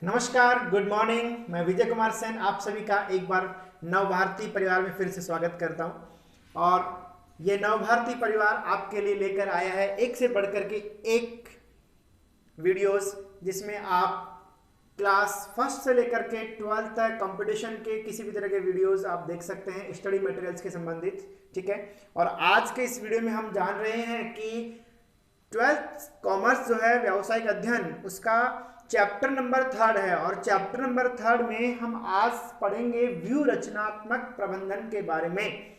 नमस्कार, good morning. मैं विजय कुमार सेन आप सभी का एक बार नवभारती परिवार में फिर से स्वागत करता हूं। और ये नवभारती परिवार आपके लिए लेकर आया है एक से बढ़कर के एक वीडियोस, जिसमें आप क्लास फर्स्ट से लेकर के 12th तक कंपटीशन के किसी भी तरह के वीडियोस आप देख सकते हैं, स्टडी मटेरियल्स के संबंधित। ठीक है। और आज के इस वीडियो में हम जान रहे हैं कि 12th कॉमर्स जो है व्यावसायिक अध्ययन, उसका चैप्टर नंबर 3 है। और चैप्टर नंबर 3 में हम आज पढ़ेंगे व्यू रचनात्मक प्रबंधन के बारे में,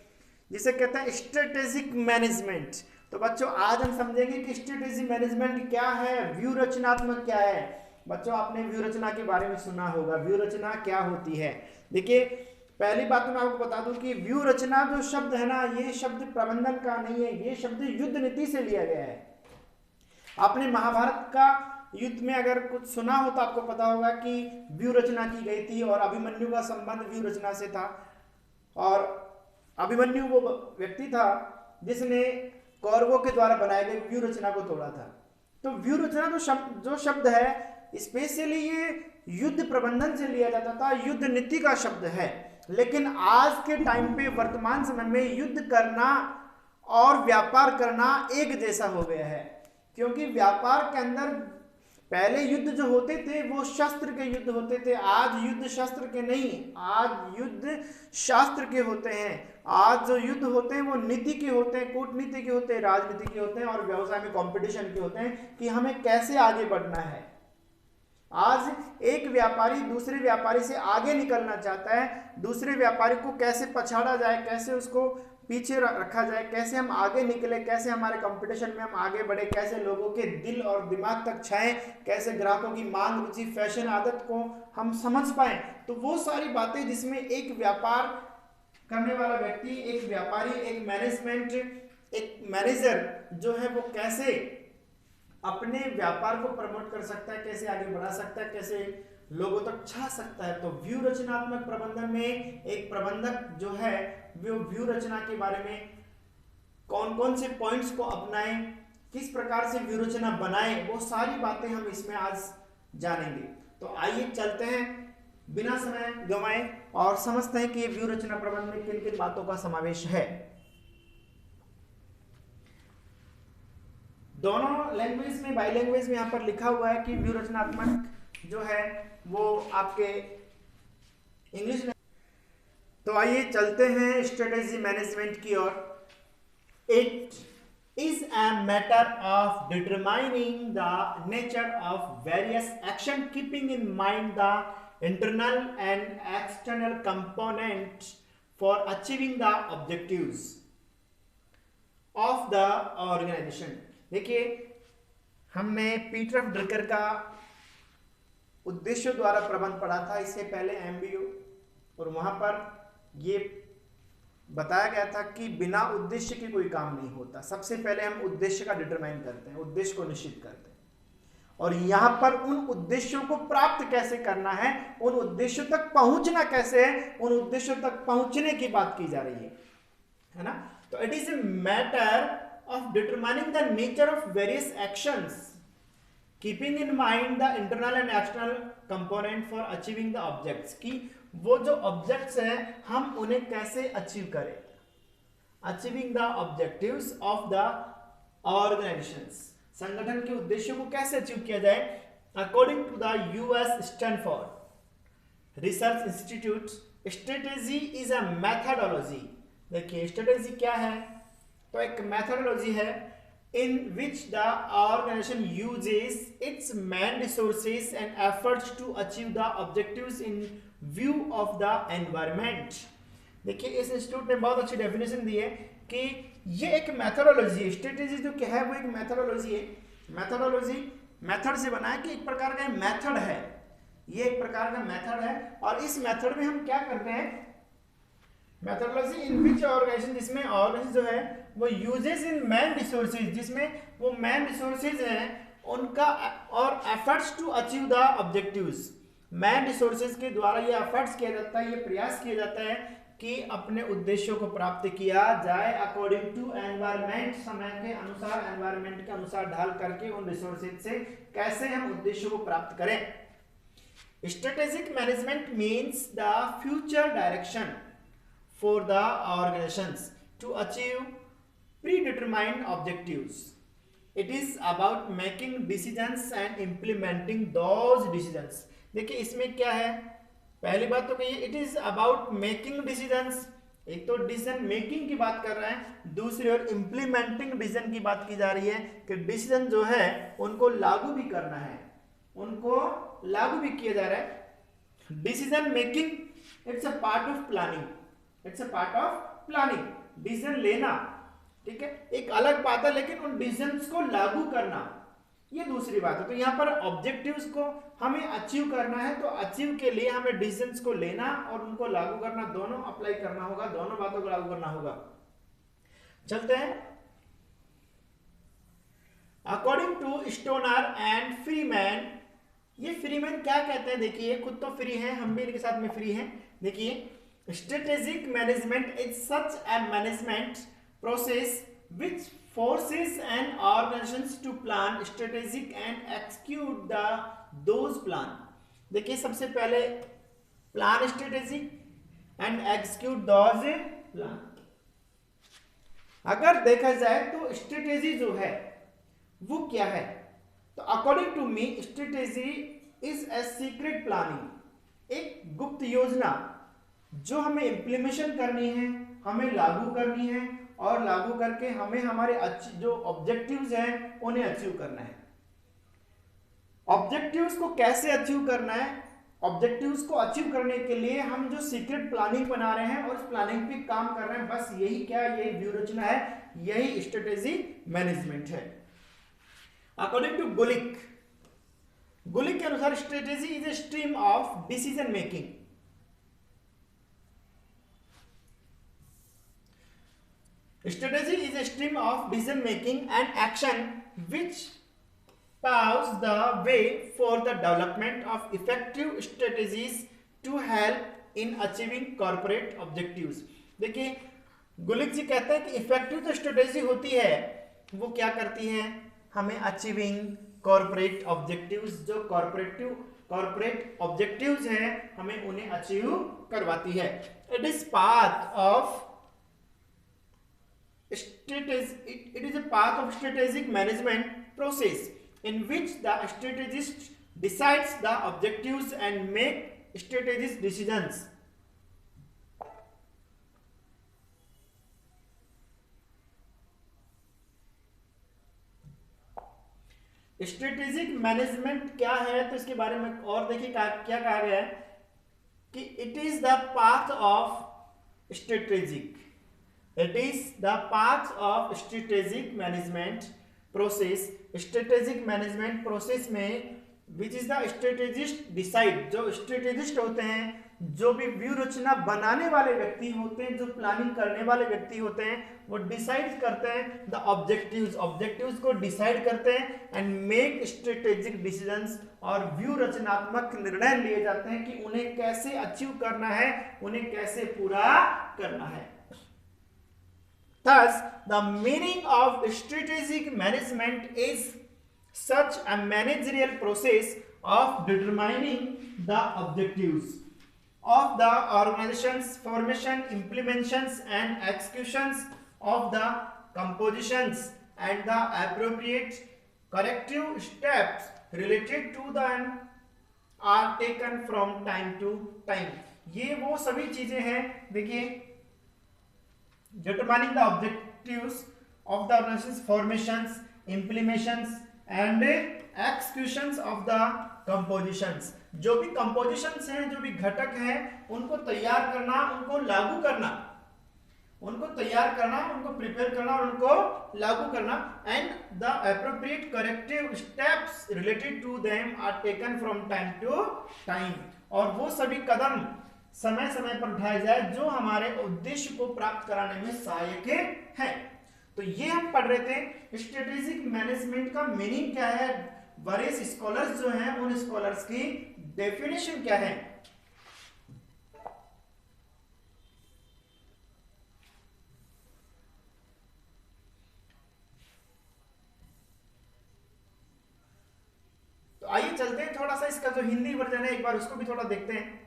जिसे कहते हैं स्ट्रेटेजिक मैनेजमेंट। तो बच्चों, आज हम समझेंगे कि स्ट्रेटेजी मैनेजमेंट क्या है, व्यू रचनात्मक क्या है। बच्चों, आपने व्यू रचना के बारे में सुना होगा, व्यू रचना क्या होती है। देखिए, पहली बात मैं आपको बता दूं कि व्यू रचना जो शब्द है ना, ये शब्द प्रबंधन का नहीं है, ये शब्द युद्ध नीति से लिया गया है। आपने महाभारत का युद्ध में अगर कुछ सुना हो तो आपको पता होगा कि व्यू रचना की गई थी और अभिमन्यु का संबंध व्यू रचना से था। और अभिमन्यु वो व्यक्ति था जिसने कौरवों के द्वारा बनाए गए व्यू रचना को तोड़ा था। तो व्यू रचना जो शब्द है, स्पेशली ये युद्ध प्रबंधन से लिया जाता था, युद्ध नीति का शब्द है। लेकिन आज के टाइम पे, वर्तमान समय में, युद्ध करना और व्यापार करना एक जैसा हो गया है। क्योंकि व्यापार के अंदर पहले युद्ध जो होते थे वो शस्त्र के युद्ध होते थे, आज युद्ध शस्त्र के नहीं, आज युद्ध शास्त्र के होते हैं। आज जो युद्ध होते हैं वो नीति के होते हैं, कूटनीति के होते हैं, राजनीति के होते हैं और व्यवसाय में कंपटीशन के होते हैं कि हमें कैसे आगे बढ़ना है। आज एक व्यापारी दूसरे व्यापारी से आगे निकलना चाहता है, दूसरे व्यापारी को कैसे पछाड़ा जाए, कैसे उसको पीछे रखा जाए, कैसे हम आगे निकले, कैसे हमारे कंपटीशन में हम आगे बढ़े, कैसे लोगों के दिल और दिमाग तक छाएं, कैसे ग्राहकों की मांग, रुचि, फैशन, आदत को हम समझ पाएं। तो वो सारी बातें जिसमें एक व्यापार करने वाला व्यक्ति, एक व्यापारी, एक मैनेजमेंट, एक मैनेजर जो है वो कैसे अपने व्यापार को प्रमोट कर सकता है, कैसे आगे बढ़ा सकता है, कैसे लोगों तक छा सकता है। तो व्यू रचनात्मक प्रबंधन में एक प्रबंधक जो है वो व्यू रचना के बारे में कौन कौन से पॉइंट्स को अपनाएं, किस प्रकार से व्यू रचना बनाएं, वो सारी बातें हम इसमें आज जानेंगे। तो आइए चलते हैं बिना समय गंवाए और समझते हैं कि ये व्यू रचना प्रबंधन में किन किन बातों का समावेश है। दोनों लैंग्वेज में, बाई लैंग्वेज में यहाँ पर लिखा हुआ है कि व्यू रचनात्मक जो है वो आपके इंग्लिश में। तो आइए चलते हैं स्ट्रेटेजी मैनेजमेंट की ओर। It is a matter of determining the nature of various action, keeping in mind the internal and external component for achieving the objectives of the organisation. देखिए, हमने पीटर ड्रकर का उद्देश्य द्वारा प्रबंध पढ़ा था इससे पहले एमबीओ, और वहां पर ये बताया गया था कि बिना उद्देश्य के कोई काम नहीं होता। सबसे पहले हम उद्देश्य का डिटरमाइन करते हैं, उद्देश्य को निश्चित करते हैं, और यहां पर उन उद्देश्यों को प्राप्त कैसे करना है, उन उद्देश्यों तक पहुंचना कैसे है, उन उद्देश्यों तक पहुंचने की बात की जा रही है ना। तो it is a matter of determining the nature of various actions, keeping in mind the internal and external component for achieving the objects, कि वो जो objects हैं हम उन्हें कैसे अचीव करें, achieving the objectives of the organizations, संगठन के उद्देश्यों को कैसे अचीव किया जाए। According to the US Stanford Research Institute, strategy is a methodology। देखिए, strategy क्या है, तो एक मेथोडोलॉजी है in which the organization uses its main resources and efforts to achieve the objectives in view of the environment। देखिए, इस institute ने बहुत अच्छी डेफिनेशन दी है कि ये एक मेथोडोलॉजी है। स्ट्रेटेजी जो क्या है वो एक मेथोडोलॉजी है। मेथोडोलॉजी मेथड से बना है कि एक प्रकार का मेथड है, ये एक प्रकार का मेथड है। और इस मेथड में हम क्या करते हैं, मेथोडोलॉजी इन विच ऑर्गेनाइजेशन, जिसमें ऑर्गेनाइजेशन जो है वो यूजेस इन मैन रिसोर्सेज, जिसमें वो मैन रिसोर्सेज हैं उनका, और efforts to achieve the objectives. Man resources के द्वारा ये एफर्ट्स किया जाता है, ये प्रयास किया जाता है कि अपने उद्देश्यों को प्राप्त किया जाए अकॉर्डिंग टू एनवायरमेंट, समय के अनुसार, एनवायरमेंट के अनुसार ढाल करके उन रिसोर्सेज से कैसे हम उद्देश्यों को प्राप्त करें। Strategic management means the future direction for the organizations to achieve predetermined objectives. It is about making decisions and implementing those decisions. देखिए इसमें क्या है, पहली बात तो कहिए it is about making decisions, एक तो डिसीजन मेकिंग की बात कर रहे हैं, दूसरी ओर इंप्लीमेंटिंग डिसीजन की बात की जा रही है कि डिसीजन जो है उनको लागू भी करना है, उनको लागू भी किया जा रहा है। Decision making it's a part of planning, it's a part of planning. Decision लेना ठीक है एक अलग बात है, लेकिन उन डिसीजंस को लागू करना ये दूसरी बात है। तो यहाँ पर ऑब्जेक्टिव्स को हमें अचीव करना है, तो अचीव के लिए हमें डिसीजंस को लेना और उनको लागू करना, दोनों अप्लाई करना होगा, दोनों बातों को लागू करना होगा। चलते हैं। According to Stoner and Freeman, ये फ्रीमैन क्या कहते हैं, देखिए खुद तो फ्री हैं, हम भी इनके साथ में फ्री हैं। देखिए strategic management is such A management process which forces an organization to plan strategic and execute those plan। देखिए सबसे पहले plan strategic and execute those plan. अगर देखा जाए तो स्ट्रेटेजी जो है वो क्या है, तो according to me strategy is a secret planning, एक गुप्त योजना जो हमें इंप्लीमेशन करनी है, हमें लागू करनी है और लागू करके हमें हमारे जो ऑब्जेक्टिव्स हैं उन्हें अचीव करना है। ऑब्जेक्टिव्स को कैसे अचीव करना है, ऑब्जेक्टिव्स को अचीव करने के लिए हम जो सीक्रेट प्लानिंग बना रहे हैं और उस प्लानिंग पे काम कर रहे हैं, बस यही क्या, यही व्यू रचना है, यही स्ट्रेटेजी मैनेजमेंट है। अकॉर्डिंग टू गुलिक, गुलिक के अनुसार strategy is a stream of decision making. Strategy is a stream of decision making and action which paves the way for the development of effective strategies to help in achieving corporate objectives। देखिए गुलिक जी कहते हैं कि effective जो strategy होती है वो क्या करती है, हमें अचीविंग कॉर्पोरेट ऑब्जेक्टिव्स, जो कॉर्पोरेट ऑब्जेक्टिव्स हैं हमें उन्हें अचीव करवाती है। It is part of it is a path of strategic management process in which the strategist decides the objectives and make strategic decisions। Strategic management क्या है, तो इसके बारे में और देखिए क्या कहा गया है कि it is the path of strategic, it is the path of strategic management process। strategic management process में which is the strategist decide, जो strategist होते हैं, जो भी व्यू रचना बनाने वाले व्यक्ति होते हैं, जो प्लानिंग करने वाले व्यक्ति होते हैं, वो डिसाइड करते हैं द ऑब्जेक्टिव्स को डिसाइड करते हैं एंड मेक स्ट्रेटेजिक डिसीजंस, और व्यू रचनात्मक निर्णय लिए जाते हैं कि उन्हें कैसे अचीव करना है, उन्हें कैसे पूरा करना है। Thus, the meaning of strategic management is such a managerial process of determining the objectives of the organization's formation, implementations, and executions of the compositions and the appropriate corrective steps related to them are taken from time to time। ये वो सभी चीजें हैं, देखिए determining the objectives of the organization's formations, implementations and executions of the compositions। जो भी compositions हैं, जो भी घटक हैं, उनको तैयार करना, उनको लागू करना, उनको तैयार करना, उनको प्रिपेयर करना और उनको लागू करना, and the appropriate corrective steps related to them are taken from time to time। और वो सभी कदम समय समय पर उठाए जाए जो हमारे उद्देश्य को प्राप्त कराने में सहायक है। तो ये हम पढ़ रहे थे स्ट्रेटेजिक मैनेजमेंट का मीनिंग क्या है, वरिष्ठ स्कॉलर्स जो हैं उन स्कॉलर्स की डेफिनेशन क्या है। तो आइए चलते हैं, थोड़ा सा इसका जो हिंदी वर्जन है एक बार उसको भी थोड़ा देखते हैं।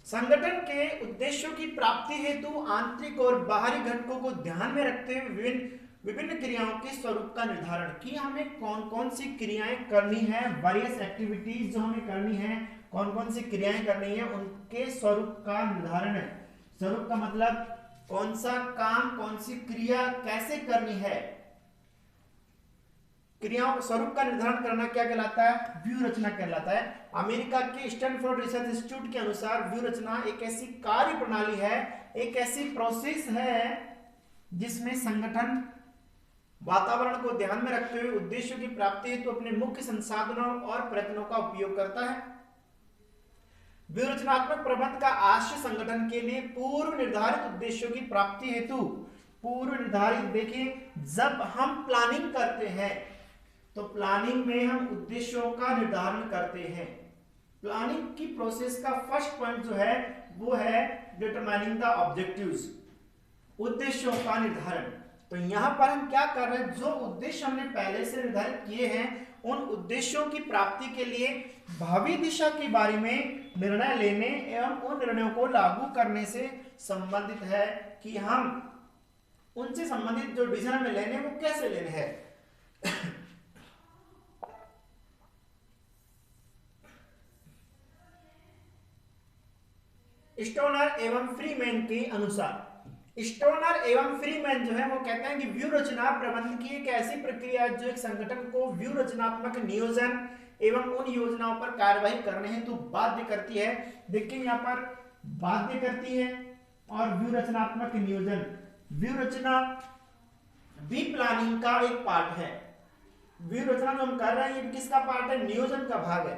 संगठन के उद्देश्यों की प्राप्ति हेतु आंतरिक और बाहरी घटकों को ध्यान में रखते हुए विभिन्न विभिन्न क्रियाओं के स्वरूप का निर्धारण, कि हमें कौन कौन सी क्रियाएं करनी है, वेरियस एक्टिविटीज जो हमें करनी है, कौन कौन सी क्रियाएं करनी है, उनके स्वरूप का निर्धारण है। स्वरूप का मतलब कौन सा काम, कौन सी क्रिया कैसे करनी है। क्रियाओं स्वरूप का निर्धारण करना क्या कहलाता है? व्यू रचना कहलाता है। अमेरिका के स्टैनफोर्ड रिसर्च इंस्टीट्यूट के अनुसार व्यू रचना एक ऐसी कार्य प्रणाली है, एक ऐसी प्रोसेस है जिसमें संगठन वातावरण को ध्यान में रखते हुए उद्देश्यों की प्राप्ति हेतु अपने मुख्य संसाधनों और प्रयत्नों का उपयोग करता है। व्यू रचनात्मक प्रबंध का आशय संगठन के लिए पूर्व निर्धारित उद्देश्यों की प्राप्ति हेतु, पूर्व निर्धारित, देखिए जब हम प्लानिंग करते हैं तो प्लानिंग में हम उद्देश्यों का निर्धारण करते हैं। प्लानिंग की प्रोसेस का फर्स्ट पॉइंट जो है वो है डिटरमाइनिंग द ऑब्जेक्टिव्स, उद्देश्यों का निर्धारण। तो यहां पर हम क्या कर रहे हैं, जो उद्देश्य हमने पहले से निर्धारित किए हैं उन उद्देश्यों की प्राप्ति के लिए भावी दिशा के बारे में निर्णय लेने एवं उन निर्णयों को लागू करने से संबंधित है, कि हम उनसे संबंधित जो डिसीजन हमें लेने वो कैसे लेने हैं। स्टोनर एवं फ्रीमैन के अनुसार, स्टोनर एवं फ्रीमैन जो है वो कहते हैं कि व्यू रचना प्रबंध की एक ऐसी प्रक्रिया है जो एक संगठन को व्यू रचनात्मक नियोजन एवं उन योजनाओं पर कार्यवाही करने हेतु बाध्य करती है। देखिए यहाँ पर बाध्य करती है और व्यू रचनात्मक नियोजन, व्यू रचना भी प्लानिंग का एक पार्ट है। व्यू रचना जो हम कर रहे हैं ये किसका पार्ट है? नियोजन का भाग है।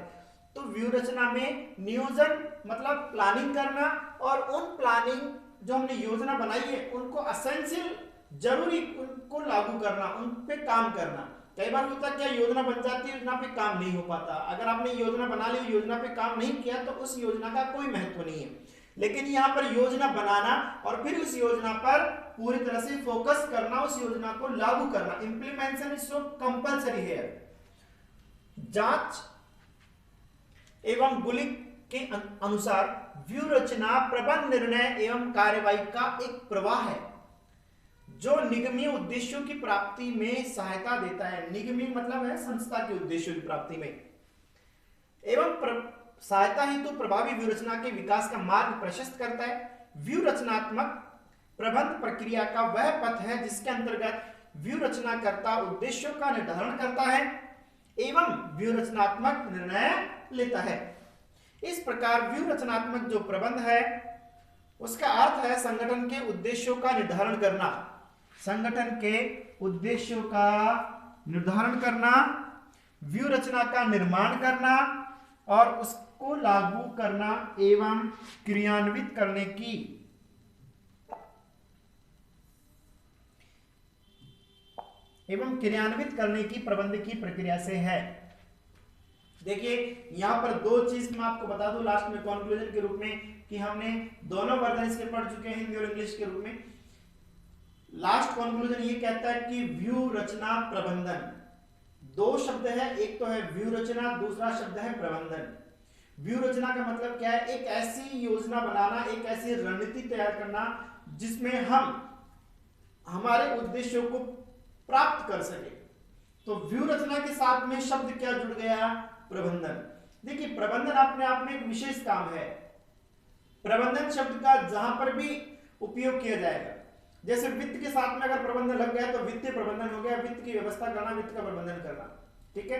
तो व्यू रचना में नियोजन मतलब प्लानिंग करना, और उन प्लानिंग जो हमने योजना बनाई है उनको एसेंशियल, जरूरी उनको लागू करना, उन पे काम करना। कई बार होता है क्या, योजना बन जाती है, योजना पे काम नहीं हो पाता। अगर आपने योजना बना ली, योजना पे काम नहीं किया तो उस योजना का कोई महत्व नहीं है। लेकिन यहाँ पर योजना बनाना और फिर उस योजना पर पूरी तरह से फोकस करना, उस योजना को लागू करना, इंप्लीमेंटेशन इज सो कंपल्सरी है। जांच एवं गुलिक के अनुसार व्यू रचना प्रबंध निर्णय एवं कार्यवाही का एक प्रवाह है जो निगमीय उद्देश्यों की प्राप्ति में सहायता देता है। निगमीय मतलब है संस्था के उद्देश्यों की प्राप्ति में एवं सहायता हेतु प्रभावी व्यू रचना के विकास का मार्ग प्रशस्त करता है। व्यू रचनात्मक प्रबंध प्रक्रिया का वह पथ है जिसके अंतर्गत व्यू रचनाकर्ता उद्देश्यों का निर्धारण करता है एवं व्यू रचनात्मक निर्णय लेता है। इस प्रकार व्यू रचनात्मक जो प्रबंध है उसका अर्थ है संगठन के उद्देश्यों का निर्धारण करना, संगठन के उद्देश्यों का निर्धारण करना, व्यू रचना का निर्माण करना और उसको लागू करना एवं क्रियान्वित करने की प्रबंध की प्रक्रिया से है। देखिए यहां पर दो चीज मैं आपको बता दूं लास्ट में कंक्लूजन के रूप में, कि हमने दोनों वर्जन इसके पढ़ चुके हैं हिंदी और इंग्लिश के रूप में। लास्ट कंक्लूजन ये कहता है कि व्यू रचना प्रबंधन, दो शब्द है, एक तो है व्यू रचना, दूसरा शब्द है प्रबंधन। व्यू रचना का मतलब क्या है? एक ऐसी योजना बनाना, एक ऐसी रणनीति तैयार करना जिसमें हम हमारे उद्देश्यों को प्राप्त कर सके। तो व्यू रचना के साथ में शब्द क्या जुड़ गया? प्रबंधन। देखिए प्रबंधन अपने आप में एक विशेष काम है। प्रबंधन शब्द का जहां पर भी उपयोग किया जाएगा, जैसे वित्त के साथ में अगर प्रबंधन लग गया तो वित्तीय प्रबंधन हो गया, वित्त की व्यवस्था करना, वित्त का प्रबंधन करना, ठीक है।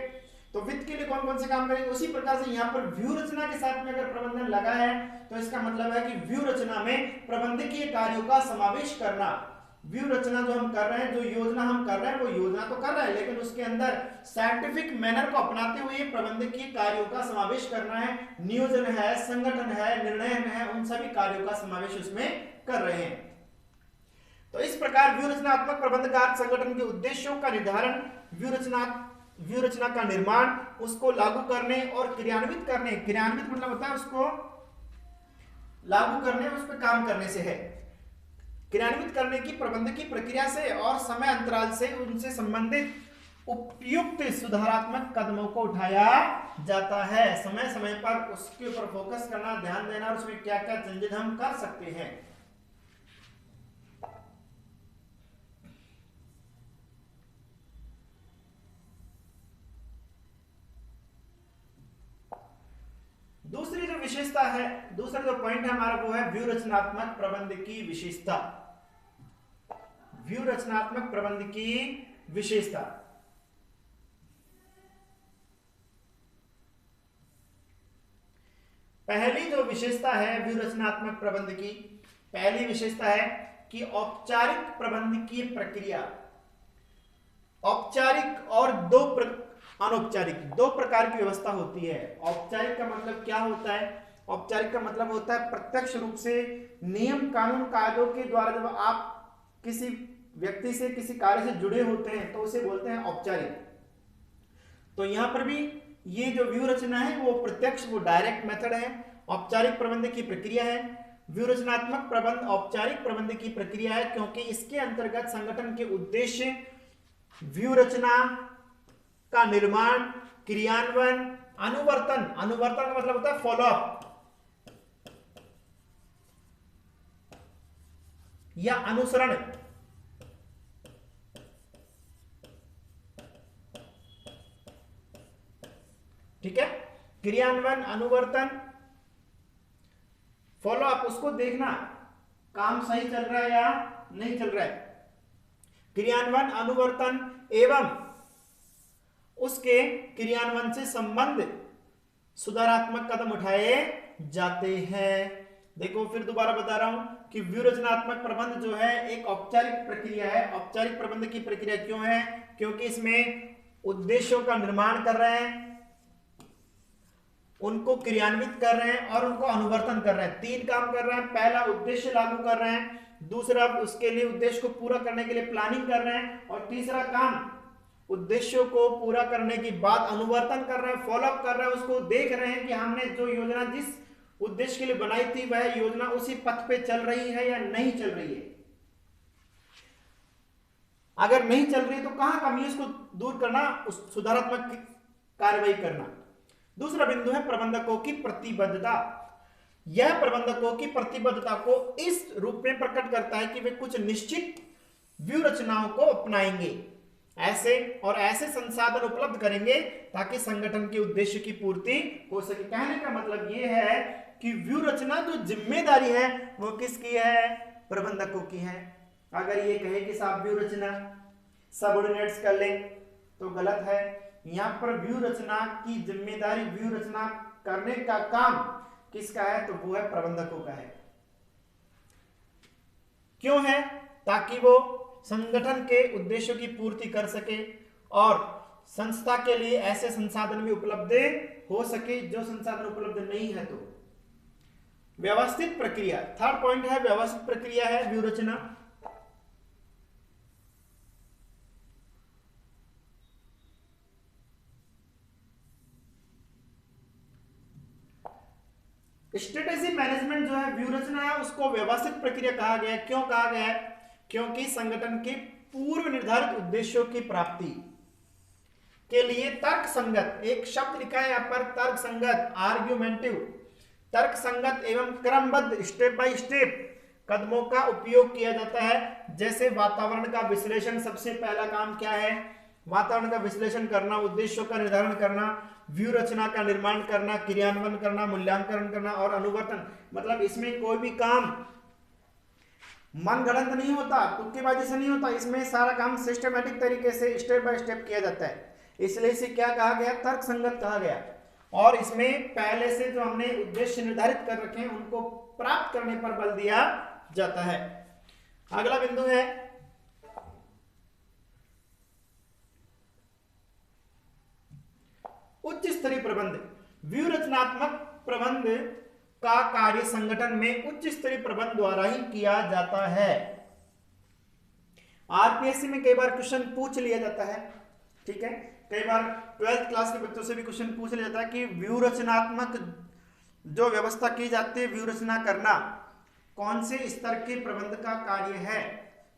तो वित्त के लिए कौन कौन से काम करेंगे, उसी प्रकार से यहाँ पर व्यू रचना के साथ में अगर प्रबंधन लगा है तो इसका मतलब है कि व्यू रचना में प्रबंधकीय कार्यों का समावेश करना। व्यू रचना जो हम कर रहे हैं, जो योजना हम कर रहे हैं, वो योजना तो कर रहे हैं लेकिन उसके अंदर साइंटिफिक मैनर को अपनाते हुए प्रबंधकीय कार्यों का समावेश करना है। नियोजन है, संगठन है, निर्णय है, उन सभी कार्यों का समावेश उसमें कर रहे हैं। तो इस प्रकार व्यू रचनात्मक प्रबंध का संगठन के उद्देश्यों का निर्धारण, व्यू रचना व्यू रचना का निर्माण, उसको लागू करने और क्रियान्वित करने, क्रियान्वित मतलब होता है उसको लागू करने, उस पर काम करने से है, क्रियान्वित करने की प्रबंध की प्रक्रिया से और समय अंतराल से उनसे संबंधित उपयुक्त सुधारात्मक कदमों को उठाया जाता है। समय समय पर उसके ऊपर फोकस करना, ध्यान देना और उसमें क्या क्या चेंजेस हम कर सकते हैं। दूसरी जो विशेषता है, दूसरा जो पॉइंट है हमारा वो है व्यू रचनात्मक प्रबंध की विशेषता। व्यू रचनात्मक प्रबंध की विशेषता, पहली जो विशेषता है व्यू रचनात्मक प्रबंध की, पहली विशेषता है कि औपचारिक प्रबंध की प्रक्रिया, औपचारिक और अनौपचारिक, दो प्रकार की व्यवस्था होती है। औपचारिक का मतलब क्या होता है? औपचारिक का मतलब होता है प्रत्यक्ष रूप से नियम कानून कायदों के द्वारा जब आप किसी व्यक्ति से किसी कार्य से जुड़े होते हैं तो उसे बोलते हैं औपचारिक। तो यहां पर भी ये जो व्यू रचना है वो प्रत्यक्ष, वो डायरेक्ट मेथड है, औपचारिक प्रबंध की प्रक्रिया है। व्यू रचनात्मक प्रबंध औपचारिक प्रबंध की प्रक्रिया है क्योंकि इसके अंतर्गत संगठन के उद्देश्य, व्यू रचना का निर्माण, क्रियान्वयन, अनुवर्तन, अनुवर्तन का मतलब होता है फॉलोअप या अनुसरण, ठीक है। क्रियान्वयन, अनुवर्तन, फॉलोअप, उसको देखना काम सही चल रहा है या नहीं चल रहा है। क्रियान्वयन, अनुवर्तन एवं उसके क्रियान्वयन से संबंधित सुधारात्मक कदम उठाए जाते हैं। देखो फिर दोबारा बता रहा हूं कि व्यू रचनात्मक प्रबंध जो है एक औपचारिक प्रक्रिया है। औपचारिक प्रबंध की प्रक्रिया क्यों है? क्योंकि इसमें उद्देश्यों का निर्माण कर रहे हैं, उनको क्रियान्वित कर रहे हैं और उनको अनुवर्तन कर रहे हैं। तीन काम कर रहे हैं। पहला उद्देश्य लागू कर रहे हैं, दूसरा उसके लिए उद्देश्य को पूरा करने के लिए प्लानिंग कर रहे हैं, और तीसरा काम उद्देश्यों को पूरा करने के बाद अनुवर्तन कर रहे हैं, फॉलोअप कर रहे हैं, उसको देख रहे हैं कि हमने जो योजना जिस उद्देश्य के लिए बनाई थी वह योजना उसी पथ पे चल रही है या नहीं चल रही है। अगर नहीं चल रही तो कहां कमी है उसको दूर करना, उस सुधारात्मक कार्रवाई करना। दूसरा बिंदु है प्रबंधकों की प्रतिबद्धता। यह प्रबंधकों की प्रतिबद्धता को इस रूप में प्रकट करता है कि वे कुछ निश्चित व्यू रचनाओं को अपनाएंगे, ऐसे और ऐसे संसाधन उपलब्ध करेंगे ताकि संगठन के उद्देश्य की पूर्ति हो सके। कहने का मतलब यह है कि व्यू रचना जो जिम्मेदारी है वो किसकी है? प्रबंधकों की है। अगर ये कहे कि साहब व्यू रचना सबऑर्डिनेट्स कर लें तो गलत है। यहां पर व्यू रचना की जिम्मेदारी, व्यू रचना करने का काम किसका है? तो वो है प्रबंधकों का है। क्यों है? ताकि वो संगठन के उद्देश्यों की पूर्ति कर सके और संस्था के लिए ऐसे संसाधन भी उपलब्ध हो सके जो संसाधन उपलब्ध नहीं है। तो व्यवस्थित प्रक्रिया, थर्ड पॉइंट है व्यवस्थित प्रक्रिया है व्यू रचना। स्ट्रेटेजी मैनेजमेंट जो है व्यू रचना है उसको व्यवस्थित प्रक्रिया कहा गया है। क्यों कहा गया है? क्योंकि संगठन के पूर्व निर्धारित उद्देश्यों की प्राप्ति के लिए तर्क संगत, एक शब्द लिखा है यहां पर तर्क संगत, आर्ग्यूमेंटिव, तर्क संगत एवं क्रमबद्ध स्टेप बाय स्टेप कदमों का उपयोग किया जाता है। जैसे वातावरण का विश्लेषण, सबसे पहला काम क्या है? वातावरण का विश्लेषण करना, उद्देश्यों का निर्धारण करना, व्यू रचना का निर्माण करना, क्रियान्वयन करना, मूल्यांकन करना और अनुवर्तन। मतलब इसमें कोई भी काम मन गढ़ंत नहीं होता, तुक्केबाजी से नहीं होता, इसमें सारा काम सिस्टमैटिक तरीके से स्टेप बाय स्टेप किया जाता है। इसलिए इसे क्या कहा गया? तर्क संगत कहा गया। और इसमें पहले से जो हमने उद्देश्य निर्धारित कर रखे हैं उनको प्राप्त करने पर बल दिया जाता है। अगला बिंदु है उच्च स्तरीय प्रबंध। व्यू रचनात्मक प्रबंध का कार्य संगठन में उच्च स्तरीय प्रबंध द्वारा ही किया जाता है। आरपीएससी में कई बार क्वेश्चन पूछ लिया जाता है, ठीक है, कई बार 12th क्लास के बच्चों से भी क्वेश्चन पूछ लिया जाता है कि व्यू रचनात्मक जो व्यवस्था की जाती है, व्यू रचना करना कौन से स्तर के प्रबंध का कार्य है,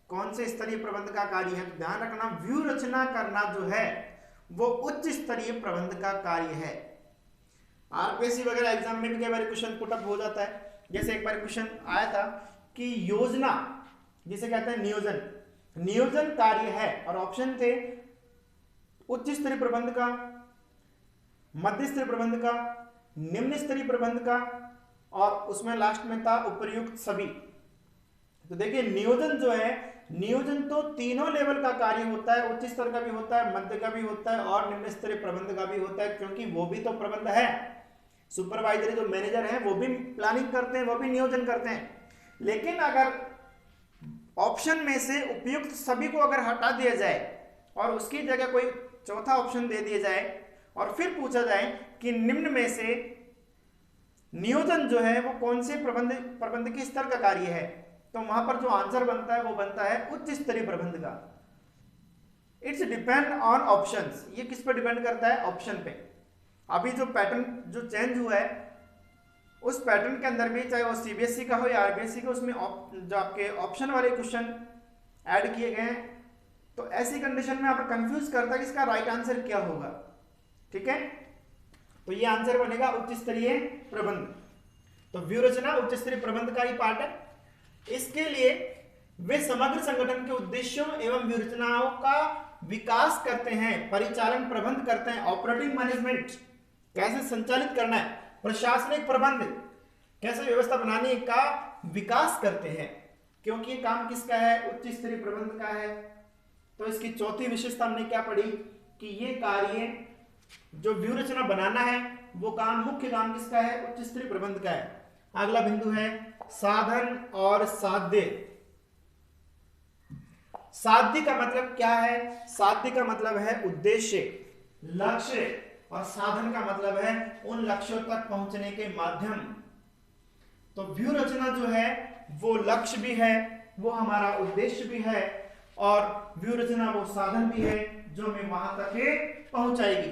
कौन से स्तरीय प्रबंध का कार्य है। तो ध्यान रखना, व्यू रचना करना जो है वो उच्च स्तरीय प्रबंध का कार्य है। आरपीएससी वगैरह एग्जाम में भी कई बार क्वेश्चन पुटअप हो जाता है। जैसे एक बार क्वेश्चन आया था कि योजना जिसे कहते हैं नियोजन, नियोजन कार्य है, और ऑप्शन थे उच्च स्तरीय प्रबंध का, मध्य स्तरीय प्रबंध का, निम्न स्तरीय प्रबंध का, और उसमें लास्ट में था उपर्युक्त सभी। तो देखिए नियोजन जो है, नियोजन तो तीनों लेवल का कार्य होता है, उच्च स्तर का भी होता है, मध्य का भी होता है और निम्न स्तरीय प्रबंध का भी होता है, क्योंकि वो भी तो प्रबंध है। सुपरवाइजरी जो मैनेजर है वो भी प्लानिंग करते हैं, वो भी नियोजन करते हैं। लेकिन अगर ऑप्शन में से उपयुक्त सभी को अगर हटा दिया जाए और उसकी जगह कोई चौथा ऑप्शन दे दिया जाए और फिर पूछा जाए कि निम्न में से नियोजन जो है वो कौन से प्रबंध के स्तर का कार्य है, तो वहां पर जो आंसर बनता है वो बनता है उच्च स्तरीय प्रबंध का। इट्स डिपेंड ऑन ऑप्शंस, ये किस पर डिपेंड करता है, ऑप्शन पे। अभी जो पैटर्न जो चेंज हुआ है उस पैटर्न के अंदर में, चाहे वो सीबीएसई का हो या आरबीएसई का, उसमें जो आपके ऑप्शन वाले क्वेश्चन ऐड किए गए हैं, तो ऐसी कंडीशन में आप कंफ्यूज करता है कि इसका राइट आंसर क्या होगा। ठीक है, तो ये आंसर बनेगा उच्च स्तरीय प्रबंध। तो व्यू रचना उच्च स्तरीय प्रबंध का ही पार्ट है। इसके लिए वे समग्र संगठन के उद्देश्यों एवं व्यू रचनाओं का विकास करते हैं, परिचालन प्रबंध करते हैं, ऑपरेटिंग मैनेजमेंट कैसे संचालित करना है, प्रशासनिक प्रबंध कैसे व्यवस्था बनाने का विकास करते हैं। क्योंकि ये काम किसका है, उच्च स्तरीय प्रबंध का है। तो इसकी चौथी विशेषता हमने क्या पढ़ी कि ये कार्य जो व्यू रचना बनाना है वो काम, मुख्य काम किसका है, उच्च स्तरीय प्रबंध का है। अगला बिंदु है साधन और साध्य। साध्य का मतलब क्या है, साध्य का मतलब है उद्देश्य, लक्ष्य, और साधन का मतलब है उन लक्ष्यों तक पहुंचने के माध्यम। तो व्यू रचना जो है वो लक्ष्य भी है, वो हमारा उद्देश्य भी है, और व्यू रचना वो साधन भी है जो हमें वहां तक पहुंचाएगी।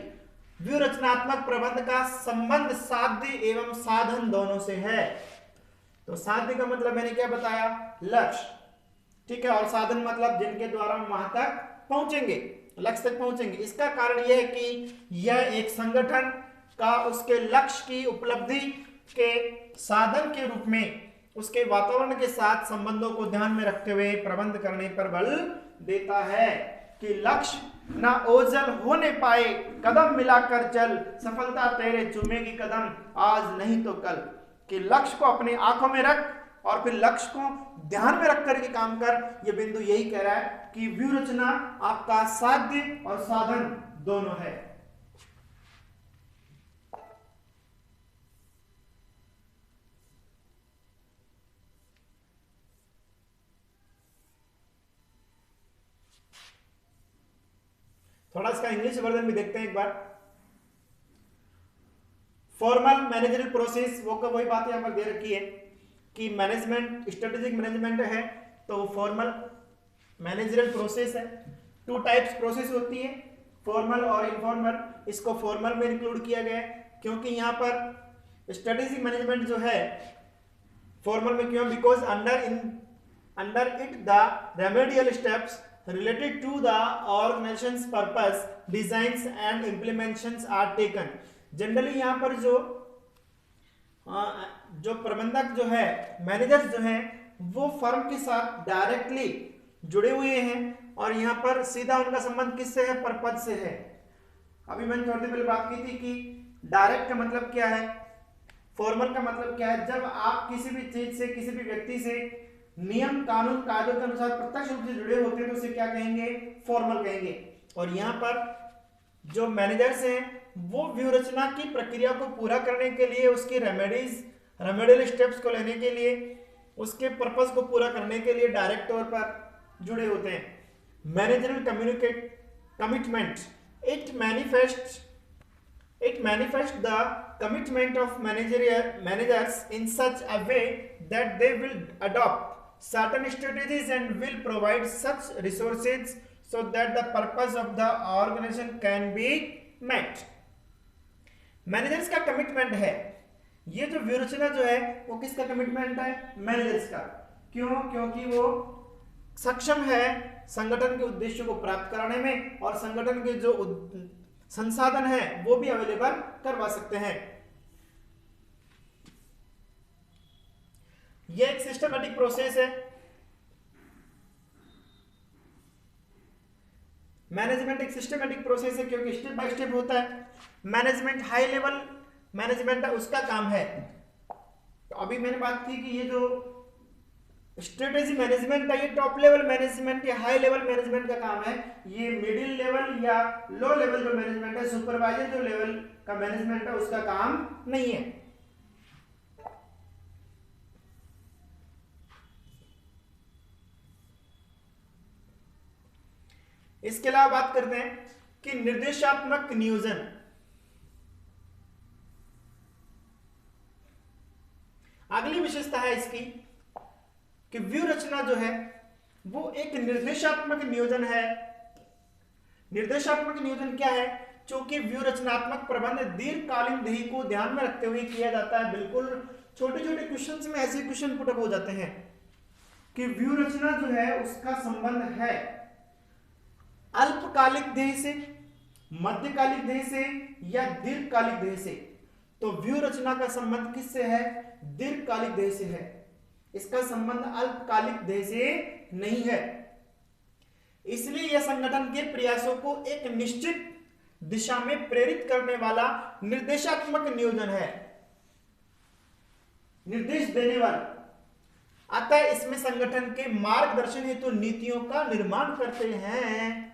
व्यू रचनात्मक प्रबंध का संबंध साध्य एवं साधन दोनों से है। तो साध्य का मतलब मैंने क्या बताया, लक्ष्य, ठीक है, और साधन मतलब जिनके द्वारा हम वहां तक पहुंचेंगे, लक्ष्य तक पहुंचेंगे। इसका कारण यह है कि यह एक संगठन का उसके लक्ष्य की उपलब्धि के साधन के रूप में उसके वातावरण के साथ संबंधों को ध्यान में रखते हुए प्रबंध करने पर बल देता है कि लक्ष्य ना ओझल होने पाए, कदम मिलाकर चल, सफलता तेरे चूमेगी कदम, आज नहीं तो कल। कि लक्ष्य को अपनी आंखों में रख और फिर लक्ष्य को ध्यान में रख करके काम कर। यह बिंदु यही कह रहा है कि व्यू रचना आपका साध्य और साधन दोनों है। थोड़ा इसका इंग्लिश वर्जन भी देखते हैं एक बार। फॉर्मल मैनेजरियल प्रोसेस, वो का वही बात यहां पर दे रखी है कि मैनेजमेंट स्ट्रेटेजिक मैनेजमेंट है तो वो फॉर्मल मैनेजरियल प्रोसेस है। टू टाइप्स प्रोसेस होती है, फॉर्मल और इनफॉर्मल। इसको फॉर्मल में इंक्लूड किया गया है क्योंकि यहाँ पर स्ट्रेटेजिक मैनेजमेंट जो है फॉर्मल में क्यों, because under it the remedial steps related to the organization's purpose, designs and implementations are taken। Generally यहाँ पर जो प्रबंधक जो है, मैनेजर्स जो हैं, वो फर्म के साथ डायरेक्टली जुड़े हुए हैं और यहाँ पर सीधा उनका संबंध किससे है, पर्पज से है। अभी मैंने थोड़ी देर पहले बात की थी कि डायरेक्ट का मतलब क्या है, फॉर्मल का मतलब क्या है। जब आप किसी भी चीज से, किसी भी व्यक्ति से नियम कानून कायदों के अनुसार प्रत्यक्ष रूप से जुड़े होते हैं तो उसे क्या कहेंगे, फॉर्मल कहेंगे। और यहाँ पर जो मैनेजर्स हैं वो व्यू रचना की प्रक्रिया को पूरा करने के लिए, उसकी रेमेडियल स्टेप्स को लेने के लिए, उसके पर्पस को पूरा करने के लिए डायरेक्ट तौर पर जुड़े होते हैं। Managerial commitment, it manifests the commitment of managers in such a way that they will adopt certain strategies and will provide such resources so that the purpose of the organization can be met। Managers का commitment है, ये जो व्यूहरचना जो है वो किसका commitment है? Managers का। क्यों? क्योंकि वो सक्षम है संगठन के उद्देश्यों को प्राप्त कराने में और संगठन के जो संसाधन है वो भी अवेलेबल करवा सकते हैं। ये एक सिस्टमैटिक प्रोसेस है। मैनेजमेंट एक सिस्टमैटिक प्रोसेस है क्योंकि स्टेप बाय स्टेप होता है। मैनेजमेंट हाई लेवल मैनेजमेंट है, उसका काम है। तो अभी मैंने बात की कि ये जो स्ट्रेटेजी मैनेजमेंट है ये टॉप लेवल मैनेजमेंट या हाई लेवल मैनेजमेंट का काम है। ये मिडिल लेवल या लो लेवल जो मैनेजमेंट है, सुपरवाइजर जो लेवल का मैनेजमेंट है, उसका काम नहीं है। इसके अलावा बात करते हैं कि निर्देशात्मक नियोजन। अगली विशेषता है इसकी कि व्यू रचना जो है वो एक निर्देशात्मक नियोजन है। निर्देशात्मक नियोजन क्या है? चूंकि व्यू रचनात्मक प्रबंध दीर्घकालीन ध्येय को ध्यान में रखते हुए किया जाता है। बिल्कुल छोटे छोटे क्वेश्चंस में ऐसे क्वेश्चन पुटअप हो जाते हैं कि व्यू रचना जो है उसका संबंध है अल्पकालिक ध्येय से, मध्यकालिक ध्येय से या दीर्घकालिक ध्येय से। तो व्यू रचना का संबंध किससे है? दीर्घकालिक ध्येय से है। इसका संबंध अल्पकालिक ध्येय से नहीं है। इसलिए यह संगठन के प्रयासों को एक निश्चित दिशा में प्रेरित करने वाला निर्देशात्मक नियोजन है, निर्देश देने वाला। अतः इसमें संगठन के मार्गदर्शन हेतु नीतियों का निर्माण करते हैं।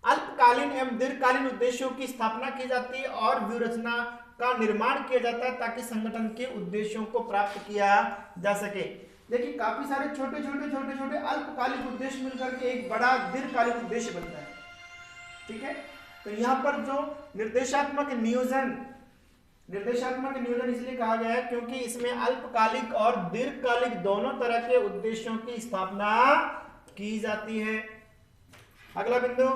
अल्पकालीन एवं दीर्घकालीन उद्देश्यों की स्थापना की जाती है और व्यूहरचना का निर्माण किया जाता है ताकि संगठन के उद्देश्यों को प्राप्त किया जा सके। देखिए काफी सारे छोटे छोटे अल्पकालिक उद्देश्य मिलकर के एक बड़ा दीर्घकालिक उद्देश्य बनता है। ठीक है, तो यहाँ पर जो निर्देशात्मक नियोजन इसलिए कहा गया है क्योंकि इसमें अल्पकालिक और दीर्घकालिक दोनों तरह के उद्देश्यों की स्थापना की जाती है। अगला बिंदु,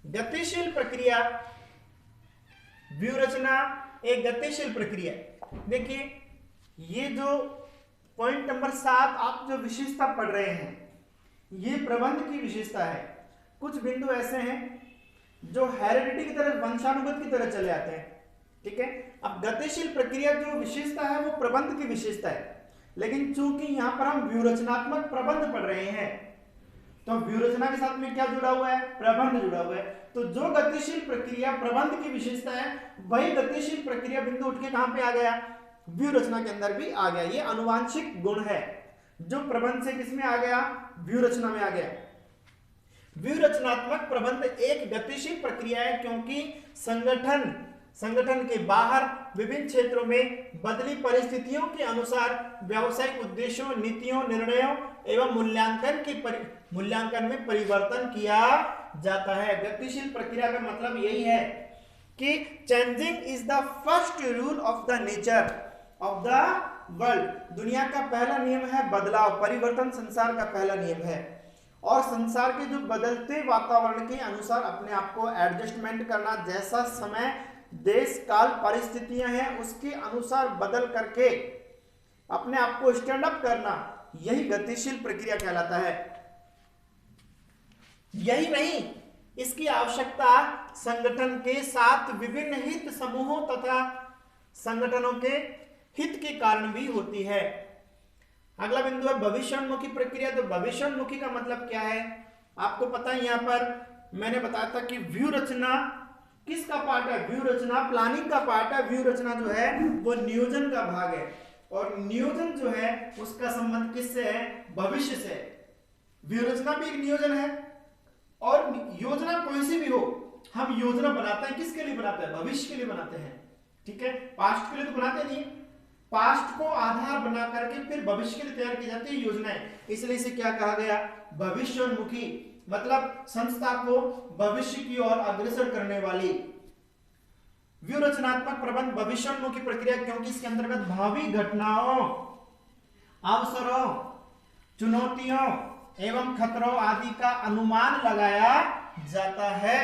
गतिशील प्रक्रिया। व्यूहरचना एक गतिशील प्रक्रिया। देखिए ये जो पॉइंट नंबर 7 आप जो विशेषता पढ़ रहे हैं ये प्रबंध की विशेषता है। कुछ बिंदु ऐसे हैं जो हेरिडिटी की तरह, वंशानुगत की तरह चले आते हैं। ठीक है, अब गतिशील प्रक्रिया जो विशेषता है वो प्रबंध की विशेषता है, लेकिन चूंकि यहां पर हम व्यूहरचनात्मक प्रबंध पढ़ रहे हैं तो व्यूहरचना के साथ में क्या जुड़ा हुआ है? प्रबंध जुड़ा हुआ है। तो जो गतिशील प्रक्रिया प्रबंध की विशेषता है वही गतिशील प्रक्रिया बिंदु उठ के कहां पे आ गया? व्यूहरचना के अंदर भी आ गया। ये आनुवांशिक गुण है जो प्रबंध से किसमें आ गया? व्यूहरचना में आ गया। व्यूहरचनात्मक प्रबंध एक गतिशील प्रक्रिया है क्योंकि संगठन के बाहर विभिन्न क्षेत्रों में बदली परिस्थितियों के अनुसार व्यावसायिक उद्देश्यों, नीतियों, निर्णयों एवं मूल्यांकन में परिवर्तन किया जाता है। गतिशील प्रक्रिया का मतलब यही है कि changing is the first rule of the nature of the world. दुनिया का पहला नियम है बदलाव, परिवर्तन संसार का पहला नियम है और संसार के जो बदलते वातावरण के अनुसार अपने आप को एडजस्टमेंट करना, जैसा समय, देश, काल, परिस्थितियां हैं उसके अनुसार बदल करके अपने आप को स्टैंड अप करना, यही गतिशील प्रक्रिया कहलाता है। यही नहीं, इसकी आवश्यकता संगठन के साथ विभिन्न हित समूहों तथा संगठनों के हित के कारण भी होती है। अगला बिंदु है भविष्योन्मुखी प्रक्रिया। तो भविष्योन्मुखी का मतलब क्या है? आपको पता है यहाँ पर मैंने बताया था कि व्यूहरचना किसका पार्ट है? व्यूहरचना प्लानिंग का पार्ट है। व्यूहरचना जो है वो नियोजन का भाग है और नियोजन जो है उसका संबंध किससे है? भविष्य से। व्यूहरचना भी एक नियोजन है और योजना कोई सी भी हो, हम योजना बनाते हैं किसके लिए बनाते हैं? भविष्य के लिए बनाते हैं। ठीक है, पास्ट के लिए तो बनाते नहीं। पास्ट को आधार बना करके फिर भविष्य के लिए तैयार की जाती है योजनाएं, इसलिए इसे क्या कहा गया? भविष्योन्मुखी। मतलब संस्था को भविष्य की ओर अग्रसर करने वाली। व्यूहरचनात्मक प्रबंध भविष्योन्मुखी प्रक्रिया क्योंकि इसके अंतर्गत भावी घटनाओं, अवसरों चुनौतियों एवं खतरों आदि का अनुमान लगाया जाता है।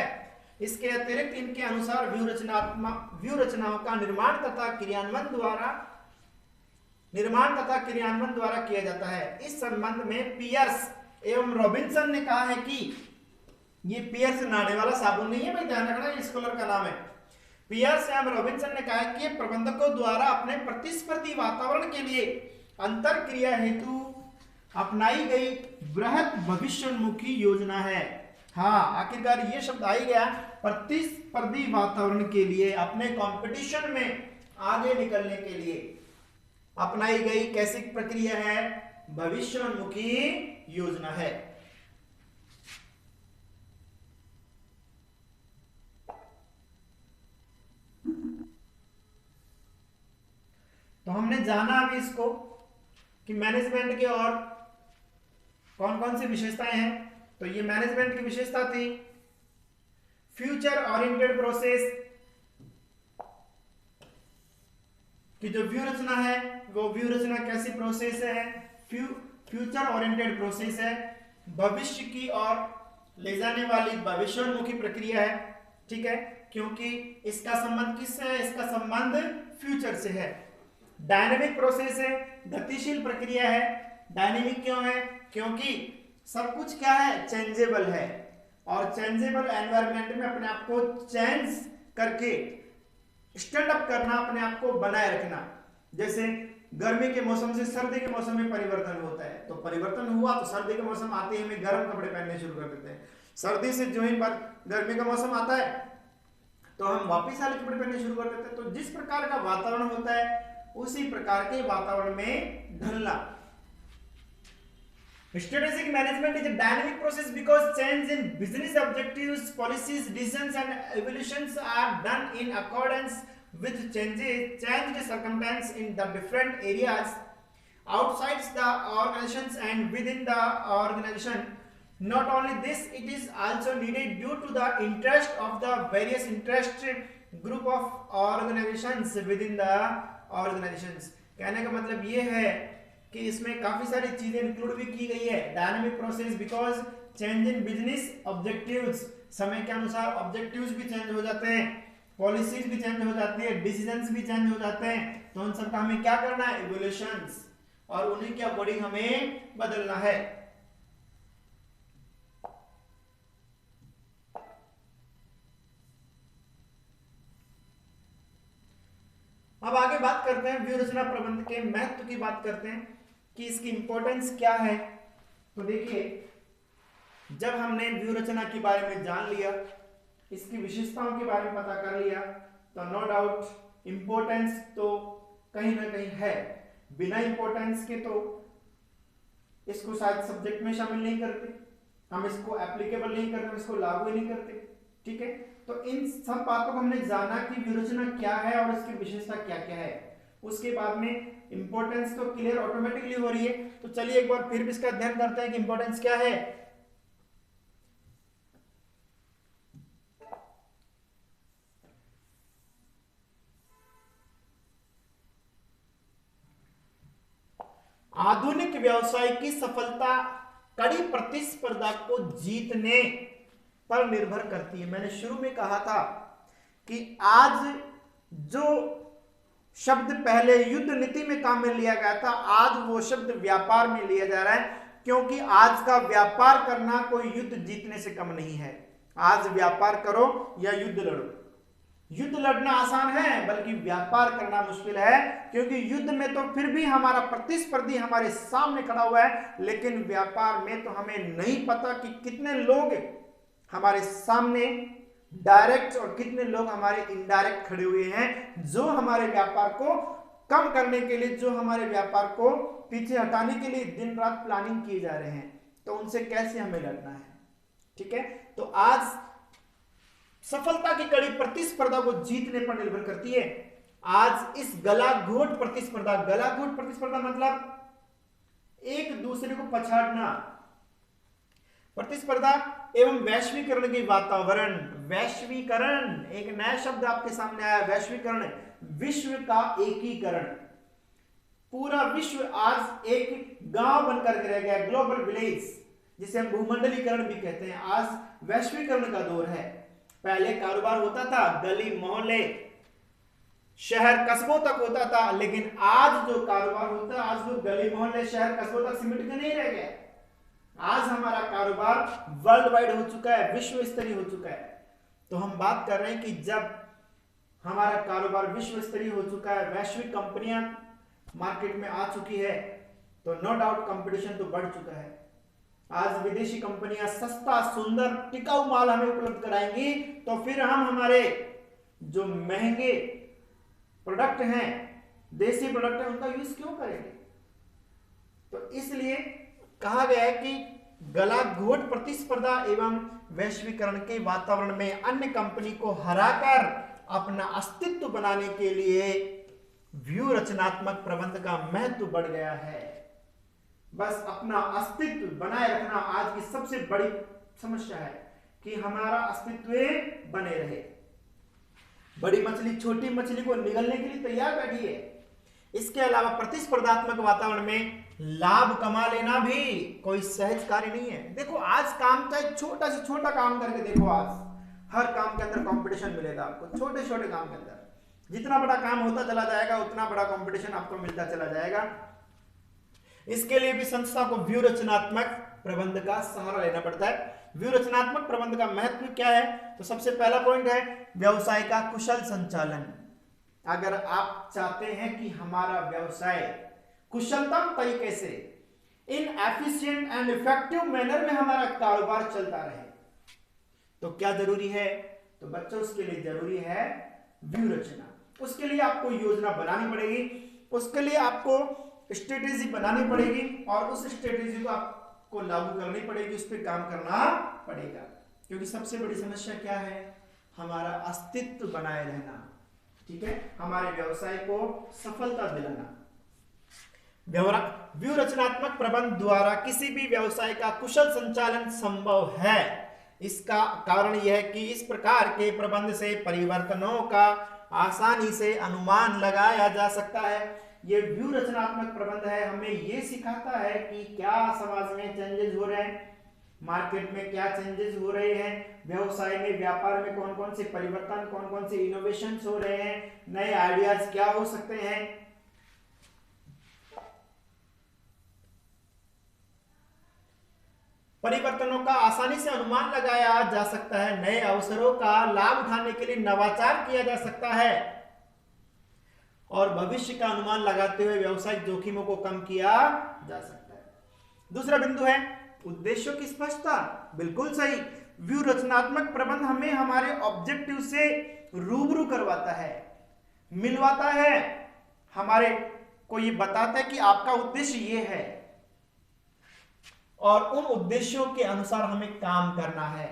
इसके अतिरिक्त इनके अनुसार व्यूह रचनाओं का निर्माण तथा क्रियान्वयन द्वारा किया जाता है। इस संबंध में पियर्स एवं रॉबिन्सन ने कहा है कि ये पियर्स नहाने वाला साबुन नहीं है भाई, ध्यान रखना, ये स्कॉलर का नाम है। पियर्स एवं रॉबिन्सन ने कहा है कि प्रबंधकों द्वारा अपने प्रतिस्पर्धी वातावरण के लिए अंतर क्रिया हेतु अपनाई गई बृहत भविष्योन्मुखी योजना है। हाँ, आखिरकार ये शब्द आ ही गया, प्रतिस्पर्धी वातावरण के लिए, अपने कंपटीशन में आगे निकलने के लिए अपनाई गई कैसी प्रक्रिया है? भविष्योन्मुखी योजना है। तो हमने जाना अभी इसको कि मैनेजमेंट के और कौन कौन सी विशेषताएं हैं। तो ये मैनेजमेंट की विशेषता थी फ्यूचर ओरिएंटेड प्रोसेस कि जो व्यू रचना है वो व्यू रचना कैसी प्रोसेस है? फ्यूचर ओरिएंटेड प्रोसेस है, भविष्य की ओर ले जाने वाली भविष्योन्मुखी प्रक्रिया है। ठीक है, क्योंकि इसका संबंध किससे है? इसका संबंध फ्यूचर से है। डायनेमिक प्रोसेस है, गतिशील प्रक्रिया है। डायनेमिक क्यों है? क्योंकि सब कुछ क्या है? चेंजेबल है, और चेंजेबल एनवायरनमेंट में अपने आप को चेंज करके स्टैंड अप करना, अपने आप को बनाए रखना। जैसे गर्मी के मौसम से सर्दी के मौसम में परिवर्तन होता है, तो परिवर्तन हुआ तो सर्दी के मौसम आते ही हमें गर्म कपड़े पहनने शुरू कर देते हैं। सर्दी से जो ही गर्मी का मौसम आता है तो हम वापिस वाले कपड़े पहनने शुरू कर देते हैं। तो जिस प्रकार का वातावरण होता है उसी प्रकार के वातावरण में ढलना। Strategic management is a dynamic process because change in business objectives, policies, decisions and evolutions are done in accordance with changed circumstances in the different areas outside the organizations and within the organization. Not only this, it is also needed due to the interest of the various interest group of organizations within the organizations. कहने का मतलब ये है कि इसमें काफी सारी चीजें इंक्लूड भी की गई है। Dynamic process because change in business objectives, समय के अनुसार ऑब्जेक्टिव्स भी चेंज हो जाते हैं, पॉलिसीज भी चेंज हो जाती है, डिसीजंस भी चेंज हो जाते हैं। तो उन सब का हमें क्या करना है? इवोल्यूशंस, और उन्हीं के अकॉर्डिंग हमें बदलना है। अब आगे बात करते हैं व्यू रचना प्रबंध के महत्व की बात करते हैं कि इसकी इंपॉर्टेंस क्या है। तो देखिए, जब हमने व्यू रचना के बारे में जान लिया, इसकी विशेषताओं के बारे में पता कर लिया, तो नो डाउट इंपॉर्टेंस तो कहीं ना कहीं है। बिना इंपॉर्टेंस के तो इसको शायद सब्जेक्ट में शामिल नहीं करते, हम इसको एप्लीकेबल नहीं करते, इसको लागू ही नहीं करते। ठीक है, तो इन सब बातों को हमने जाना कि व्यू रचना क्या है और इसकी विशेषता क्या क्या है। उसके बाद में इंपॉर्टेंस तो क्लियर ऑटोमेटिकली हो रही है। तो चलिए एक बार फिर भी इसका अध्ययन करते हैं कि इंपॉर्टेंस क्या है। आधुनिक व्यवसाय की सफलता कड़ी प्रतिस्पर्धा को जीतने पर निर्भर करती है। मैंने शुरू में कहा था कि आज जो शब्द पहले युद्ध नीति में काम में लिया गया था, आज वो शब्द व्यापार में लिया जा रहा है, क्योंकि आज का व्यापार करना कोई युद्ध जीतने से कम नहीं है। आज व्यापार करो या युद्ध लड़ो, युद्ध लड़ना आसान है बल्कि व्यापार करना मुश्किल है, क्योंकि युद्ध में तो फिर भी हमारा प्रतिस्पर्धी हमारे सामने खड़ा हुआ है, लेकिन व्यापार में तो हमें नहीं पता कि कितने लोग हमारे सामने डायरेक्ट और कितने लोग हमारे इनडायरेक्ट खड़े हुए हैं, जो हमारे व्यापार को कम करने के लिए, जो हमारे व्यापार को पीछे हटाने के लिए दिन रात प्लानिंग किए जा रहे हैं। तो उनसे कैसे हमें लड़ना है। ठीक है, तो आज सफलता की कड़ी प्रतिस्पर्धा को जीतने पर निर्भर करती है। आज इस गलाघोट प्रतिस्पर्धा मतलब एक दूसरे को पछाड़ना, प्रतिस्पर्धा एवं वैश्वीकरण के वातावरण। वैश्वीकरण एक नया शब्द आपके सामने आया, वैश्वीकरण, विश्व का एकीकरण। पूरा विश्व आज एक गांव बनकर रह गया, ग्लोबल विलेज, जिसे हम भूमंडलीकरण भी कहते हैं। आज वैश्वीकरण का दौर है। पहले कारोबार होता था गली मोहल्ले शहर कस्बों तक होता था, लेकिन आज जो कारोबार होता है, आज वो गली मोहल्ले शहर कस्बों तक सिमट के नहीं रह गया। आज हमारा कारोबार वर्ल्ड वाइड हो चुका है, विश्व स्तरीय हो चुका है। तो हम बात कर रहे हैं कि जब हमारा कारोबार विश्व स्तरीय हो चुका है, वैश्विक कंपनियां मार्केट में आ चुकी है, तो नो डाउट कंपटीशन तो बढ़ चुका है। आज विदेशी कंपनियां सस्ता सुंदर टिकाऊ माल हमें उपलब्ध कराएंगी, तो फिर हम हमारे जो महंगे प्रोडक्ट हैं, देसी प्रोडक्ट है, उनका यूज क्यों करेंगे। तो इसलिए कहा गया है कि गला घोट प्रतिस्पर्धा एवं वैश्वीकरण के वातावरण में अन्य कंपनी को हराकर अपना अस्तित्व बनाने के लिए व्यू रचनात्मक प्रबंध का महत्व बढ़ गया है। बस अपना अस्तित्व बनाए रखना आज की सबसे बड़ी समस्या है कि हमारा अस्तित्व बने रहे। बड़ी मछली छोटी मछली को निगलने के लिए तैयार बैठी है। इसके अलावा प्रतिस्पर्धात्मक वातावरण में लाभ कमा लेना भी कोई सहज कार्य नहीं है। देखो आज काम चाहे छोटा से छोटा काम करके देखो, आज हर काम के अंदर कंपटीशन मिलेगा आपको। छोटे छोटे काम के अंदर जितना बड़ा काम होता चला जाएगा, उतना बड़ा कंपटीशन आपको मिलता चला जाएगा। इसके लिए भी संस्था को व्यू रचनात्मक प्रबंध का सहारा लेना पड़ता है। व्यू रचनात्मक प्रबंध का महत्व क्या है, तो सबसे पहला पॉइंट है व्यवसाय का कुशल संचालन। अगर आप चाहते हैं कि हमारा व्यवसाय कुशलतम तरीके से इन एफिशिएंट एंड इफेक्टिव मैनर में हमारा कारोबार चलता रहे, तो क्या जरूरी है, तो बच्चों उसके लिए जरूरी है व्यू रचना। उसके लिए आपको योजना बनानी पड़ेगी, उसके लिए आपको स्ट्रेटेजी बनानी पड़ेगी, और उस स्ट्रेटेजी को आपको लागू करनी पड़ेगी, उस पर काम करना पड़ेगा। क्योंकि सबसे बड़ी समस्या क्या है, हमारा अस्तित्व बनाए रहना, ठीक है, हमारे व्यवसाय को सफलता दिलाना। व्यू रचनात्मक प्रबंध द्वारा किसी भी व्यवसाय का कुशल संचालन संभव है। इसका कारण यह है कि इस प्रकार के प्रबंध से परिवर्तनों का आसानी से अनुमान लगाया जा सकता है। ये व्यू रचनात्मक प्रबंध है, हमें ये सिखाता है कि क्या समाज में चेंजेस हो रहे हैं, मार्केट में क्या चेंजेस हो रहे हैं, व्यवसाय में व्यापार में कौन कौन से परिवर्तन, कौन कौन से इनोवेशंस हो रहे हैं, नए आइडियाज क्या हो सकते हैं। परिवर्तनों का आसानी से अनुमान लगाया जा सकता है, नए अवसरों का लाभ उठाने के लिए नवाचार किया जा सकता है, और भविष्य का अनुमान लगाते हुए व्यावसायिक जोखिमों को कम किया जा सकता है। दूसरा बिंदु है उद्देश्यों की स्पष्टता। बिल्कुल सही, व्यू रचनात्मक प्रबंध हमें हमारे ऑब्जेक्टिव से रूबरू करवाता है, मिलवाता है, हमारे को ये बताता है कि आपका उद्देश्य ये है और उन उद्देश्यों के अनुसार हमें काम करना है।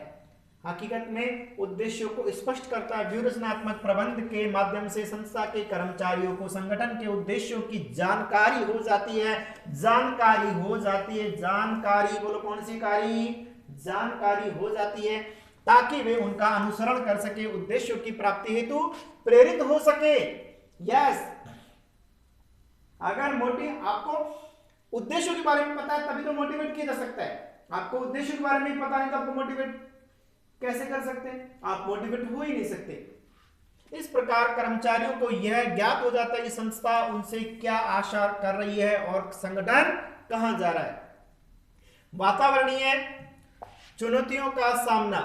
हकीकत में उद्देश्यों को स्पष्ट करता है। व्यू रचनात्मक प्रबंध के माध्यम से संस्था के कर्मचारियों को संगठन के उद्देश्यों की जानकारी हो जाती है। जानकारी हो जाती है, जानकारी बोलो कौन सी कारी, जानकारी हो जाती है, ताकि वे उनका अनुसरण कर सके, उद्देश्यों की प्राप्ति हेतु प्रेरित हो सके। यस, अगर आपको उद्देश्यों के बारे में पता है तभी तो मोटिवेट किया जा सकता है। आपको उद्देश्यों के बारे में पता नहीं तो आपको मोटिवेट कैसे कर सकते हैं, आप मोटिवेट हो ही नहीं सकते। इस प्रकार कर्मचारियों को यह ज्ञात हो जाता है कि संस्था उनसे क्या आशा कर रही है और संगठन कहां जा रहा है। वातावरणीय चुनौतियों का सामना,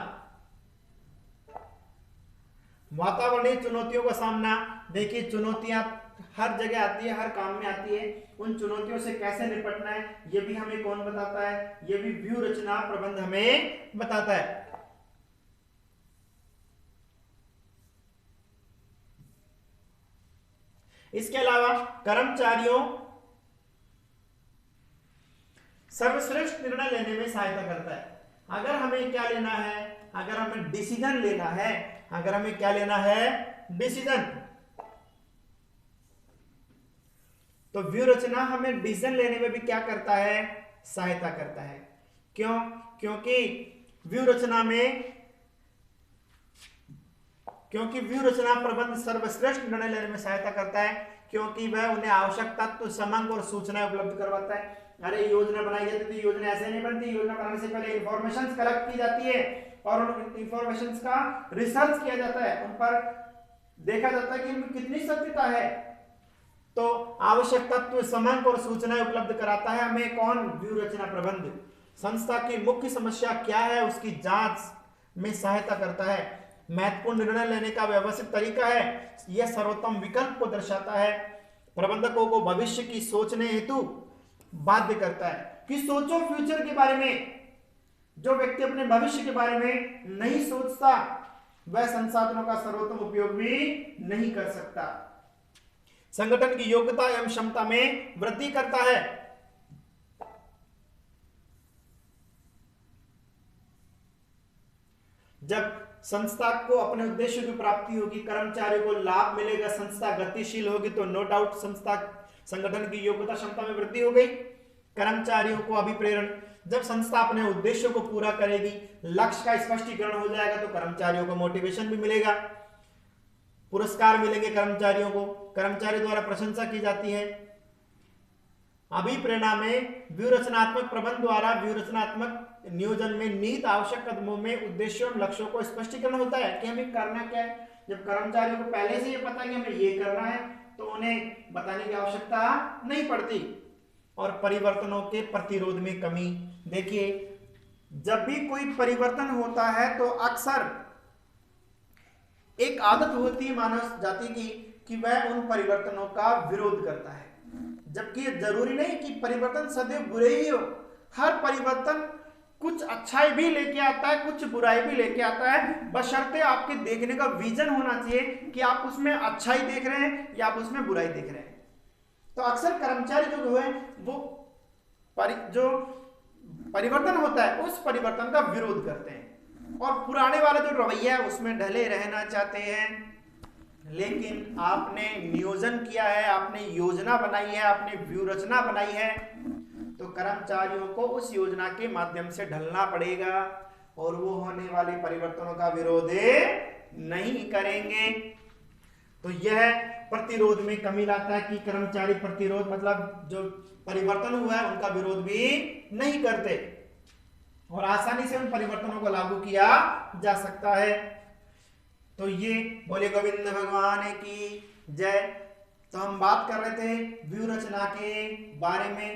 वातावरणीय चुनौतियों का सामना, देखिए चुनौतियां हर जगह आती है, हर काम में आती है। उन चुनौतियों से कैसे निपटना है ये भी हमें कौन बताता है, ये भी व्यू रचना प्रबंध हमें बताता है। इसके अलावा कर्मचारियों सर्वश्रेष्ठ निर्णय लेने में सहायता करता है। अगर हमें क्या लेना है, अगर हमें डिसीजन लेना है, अगर हमें क्या लेना है, डिसीजन, तो व्यू रचना हमें डिसीजन लेने में भी क्या करता है, सहायता करता है। क्यों? क्योंकि व्यू रचना में क्योंकि व्यू रचना प्रबंध सर्वश्रेष्ठ निर्णय लेने में सहायता करता है, क्योंकि वह उन्हें आवश्यक तत्व, समंग और सूचनाएं उपलब्ध करवाता है। अरे योजना बनाई जाती है तो योजना ऐसे नहीं बनती, योजना बनाने से पहले इंफॉर्मेशन कलेक्ट की जाती है और उन इंफॉर्मेशन का रिसर्च किया जाता है, उन पर देखा जाता है कि इनमें कितनी सत्यता है। तो आवश्यक तत्व, समंग और सूचनाएं उपलब्ध कराता है हमें कौन? व्यू रचना प्रबंध। संस्था की मुख्य समस्या क्या है उसकी जांच में सहायता करता है। महत्वपूर्ण निर्णय लेने का व्यवस्थित तरीका है, यह सर्वोत्तम विकल्प को दर्शाता है। प्रबंधकों को भविष्य की सोचने हेतु बाध्य करता है कि सोचो फ्यूचर के बारे में। जो व्यक्ति अपने भविष्य के बारे में नहीं सोचता वह संसाधनों का सर्वोत्तम उपयोग भी नहीं कर सकता। संगठन की योग्यता एवं क्षमता में वृद्धि करता है। जब संस्था को अपने उद्देश्य की प्राप्ति होगी, कर्मचारियों को लाभ मिलेगा, संस्था गतिशील होगी, तो नो डाउट संगठन की योग्यता क्षमता में वृद्धि हो गई। कर्मचारियों को अभिप्रेरण, जब संस्था अपने उद्देश्यों को पूरा करेगी, लक्ष्य का स्पष्टीकरण हो जाएगा तो कर्मचारियों को मोटिवेशन भी मिलेगा, पुरस्कार मिलेंगे कर्मचारियों को, कर्मचारी द्वारा प्रशंसा की जाती है। अभिप्रेरणा में व्यू रचनात्मक प्रबंध द्वारा व्यू रचनात्मक नियोजन में नीति आवश्यक कदमों में उद्देश्यों और लक्ष्यों को स्पष्टीकरण होता है कि हमें करना क्या है। जब कर्मचारियों को पहले से ये पता है कि हमें ये करना है तो उन्हें बताने की आवश्यकता नहीं पड़ती। और परिवर्तनों के प्रतिरोध में कमी, देखिए जब भी कोई परिवर्तन होता है तो अक्सर एक आदत होती है मानव जाति की कि वह उन परिवर्तनों का विरोध करता है, जबकि जरूरी नहीं कि परिवर्तन सदैव बुरे ही हो। हर परिवर्तन कुछ अच्छाई भी लेके आता है, कुछ बुराई भी लेके आता है, बशर्ते आपके देखने का विजन होना चाहिए कि आप उसमें अच्छाई देख रहे हैं या आप उसमें बुराई देख रहे हैं। तो अक्सर कर्मचारी जो है वो जो परिवर्तन होता है उस परिवर्तन का विरोध करते हैं और पुराने वाला जो रवैया है उसमें ढले रहना चाहते हैं। लेकिन आपने नियोजन किया है, आपने योजना बनाई है, आपने व्यू रचना बनाई है, तो कर्मचारियों को उस योजना के माध्यम से ढलना पड़ेगा और वो होने वाले परिवर्तनों का विरोध नहीं करेंगे। तो यह प्रतिरोध में कमी लाता है कि कर्मचारी प्रतिरोध मतलब जो परिवर्तन हुआ है उनका विरोध भी नहीं करते और आसानी से उन परिवर्तनों को लागू किया जा सकता है। तो ये बोले गोविंद भगवान की जय। तो हम बात कर रहे थे व्यू रचना के बारे में,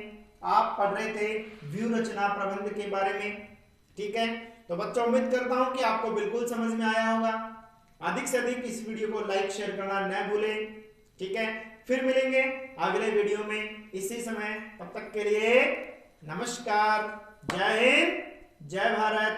आप पढ़ रहे थे व्यू रचना प्रबंध के बारे में, ठीक है। तो बच्चों उम्मीद करता हूं कि आपको बिल्कुल समझ में आया होगा। अधिक से अधिक इस वीडियो को लाइक शेयर करना न भूलें, ठीक है। फिर मिलेंगे अगले वीडियो में इसी समय, तब तक के लिए नमस्कार, जय हिंद, जय भारत।